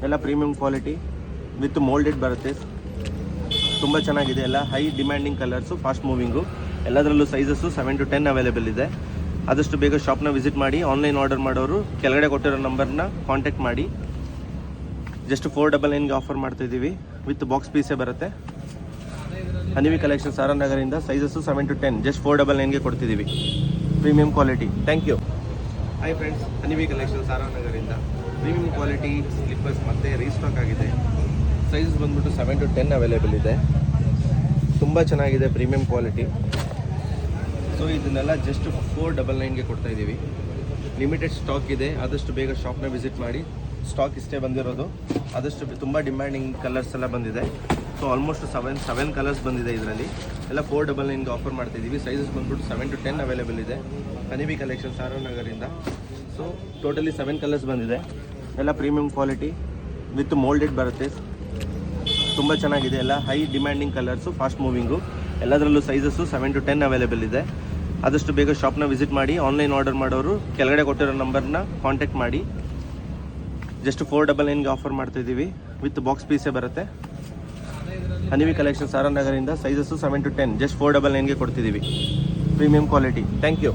ಎಲ್ಲ premium quality with moulded ಬರುತ್ತೆ. ತುಂಬ ಚೆನ್ನಾಗಿದೆ. ಎಲ್ಲ high demanding colours, fast moving. ಎಲ್ಲದರಲ್ಲೂ ಸೈಜಸ್ಸು 7 to 10 ಅವೈಲೇಬಲ್ ಇದೆ. ಆದಷ್ಟು ಬೇಗ ಶಾಪ್ನ ವಿಸಿಟ್ ಮಾಡಿ. ಆನ್ಲೈನ್ ಆರ್ಡರ್ ಮಾಡೋರು ಕೆಳಗಡೆ ಕೊಟ್ಟಿರೋ ನಂಬರ್ನ ಕಾಂಟ್ಯಾಕ್ಟ್ ಮಾಡಿ. ಜಸ್ಟ್ 499ಗೆ ಆಫರ್ ಮಾಡ್ತಾಯಿದ್ದೀವಿ. ವಿತ್ ಬಾಕ್ಸ್ ಪೀಸೇ ಬರುತ್ತೆ. ಹನಿವಿ ಕಲೆಕ್ಷನ್ ಸಾರಾನಗರಿಂದ ಸೈಜಸ್ಸು 7 to 10 ಜಸ್ಟ್ 499ಗೆ ಕೊಡ್ತಿದ್ದೀವಿ. Premium quality. Thank you. Hi friends, ಹನಿವಿ ಕಲೆಕ್ಷನ್ ಸಾರಾನಗರಿಂದ ಪ್ರೀಮಿಯಂ ಕ್ವಾಲಿಟಿ ಸ್ಲಿಪ್ಪರ್ಸ್ ಮತ್ತೆ ರೀಸ್ಟಾಕ್ ಆಗಿದೆ. ಸೈಜಸ್ ಬಂದ್ಬಿಟ್ಟು 7 to 10 ಅವೈಲೇಬಲ್ ಇದೆ. ತುಂಬ ಚೆನ್ನಾಗಿದೆ ಪ್ರೀಮಿಯಂ ಕ್ವಾಲಿಟಿ. ಸೊ ಇದನ್ನೆಲ್ಲ ಜಸ್ಟ್ 499ಗೆ ಕೊಡ್ತಾ ಇದ್ದೀವಿ. ಲಿಮಿಟೆಡ್ ಸ್ಟಾಕ್ ಇದೆ. ಆದಷ್ಟು ಬೇಗ ಶಾಪ್ನ ವಿಸಿಟ್ ಮಾಡಿ. ಸ್ಟಾಕ್ ಇಷ್ಟೇ ಬಂದಿರೋದು. ಆದಷ್ಟು ತುಂಬ ಡಿಮ್ಯಾಂಡಿಂಗ್ ಕಲರ್ಸ್ ಎಲ್ಲ ಬಂದಿದೆ. ಸೊ ಆಲ್ಮೋಸ್ಟ್ 7 ಕಲರ್ಸ್ ಬಂದಿದೆ ಇದರಲ್ಲಿ. ಎಲ್ಲ 499ಗೆ ಆಫರ್ ಮಾಡ್ತಾಯಿದ್ದೀವಿ. ಸೈಜಸ್ ಬಂದ್ಬಿಟ್ಟು 7 to 10 ಅವೈಲೇಬಲ್ ಇದೆ. ಹನಿವಿ ಕಲೆಕ್ಷನ್ ಸಾರಾನಗರಿಂದ. ಸೊ ಟೋಟಲಿ 7 ಕಲರ್ಸ್ ಬಂದಿದೆ. ಎಲ್ಲ ಪ್ರೀಮಿಯಂ ಕ್ವಾಲಿಟಿ ವಿತ್ ಮೋಲ್ಡೆಡ್ ಬರುತ್ತೆ. ತುಂಬ ಚೆನ್ನಾಗಿದೆ. ಎಲ್ಲ high demanding colours, fast moving. ಎಲ್ಲದರಲ್ಲೂ ಸೈಜಸ್ಸು 7 to 10 ಅವೈಲೇಬಲ್ ಇದೆ. ಆದಷ್ಟು ಬೇಗ ಶಾಪ್ನ ವಿಸಿಟ್ ಮಾಡಿ. ಆನ್ಲೈನ್ ಆರ್ಡರ್ ಮಾಡೋರು ಕೆಳಗಡೆ ಕೊಟ್ಟಿರೋ ನಂಬರ್ನ ಕಾಂಟ್ಯಾಕ್ಟ್ ಮಾಡಿ. ಜಸ್ಟ್ 499ಗೆ ಆಫರ್ ಮಾಡ್ತಾಯಿದ್ದೀವಿ. ವಿತ್ ಬಾಕ್ಸ್ ಪೀಸೇ ಬರುತ್ತೆ. ಹನಿವಿ ಕಲೆಕ್ಷನ್ ಸಾರಾನಗರಿಂದ ಸೈಜಸ್ಸು 7 to 10 ಜಸ್ಟ್ 499ಗೆ ಕೊಡ್ತಿದ್ದೀವಿ. Premium quality. Thank you.